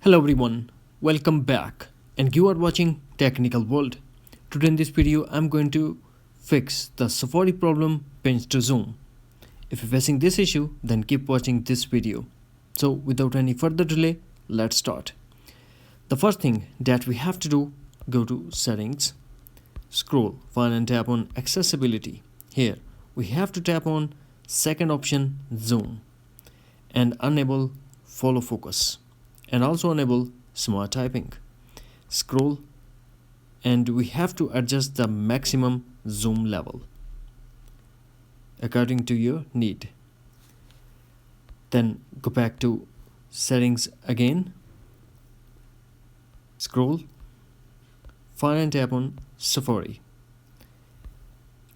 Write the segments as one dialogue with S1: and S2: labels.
S1: Hello everyone, welcome back and you are watching Technical World. Today in this video I'm going to fix the Safari problem pinch to zoom. If you're facing this issue then keep watching this video. So without any further delay, let's start. The first thing that we have to do, go to settings, scroll, find and tap on accessibility. Here we have to tap on second option zoom and enable follow focus. And also enable smart typing. Scroll and we have to adjust the maximum zoom level according to your need. Then go back to settings again. Scroll, find and tap on Safari.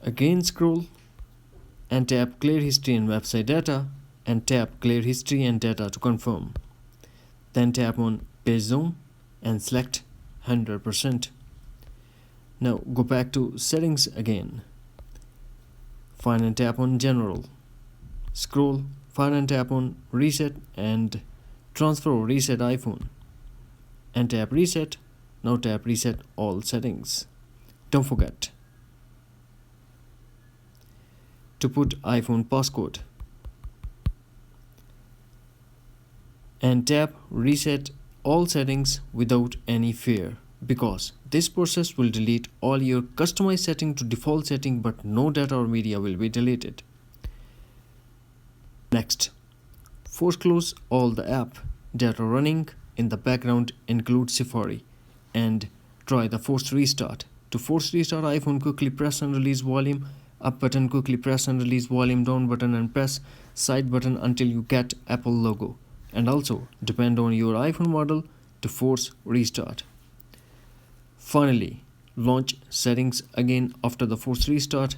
S1: Again scroll and tap clear history and website data and tap clear history and data to confirm. Then tap on page zoom and select 100%. Now go back to settings again. Find and tap on general. Scroll, find and tap on reset and transfer or reset iPhone. And tap reset. Now tap reset all settings. Don't forget to put iPhone passcode. And tap reset all settings without any fear, because this process will delete all your customized setting to default setting, but no data or media will be deleted. Next, force close all the app that are running in the background, include Safari, and try the forced restart. To force restart iPhone, quickly press and release volume up button, quickly press and release volume down button, and press side button until you get Apple logo. And also depend on your iPhone model to force restart. Finally, launch settings again after the force restart,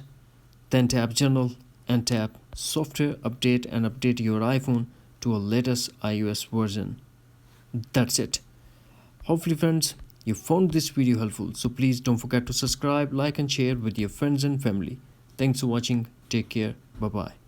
S1: then tap general and tap software update and update your iPhone to a latest iOS version. That's it. Hopefully friends, you found this video helpful, so please don't forget to subscribe, like and share with your friends and family. Thanks for watching. Take care. Bye bye.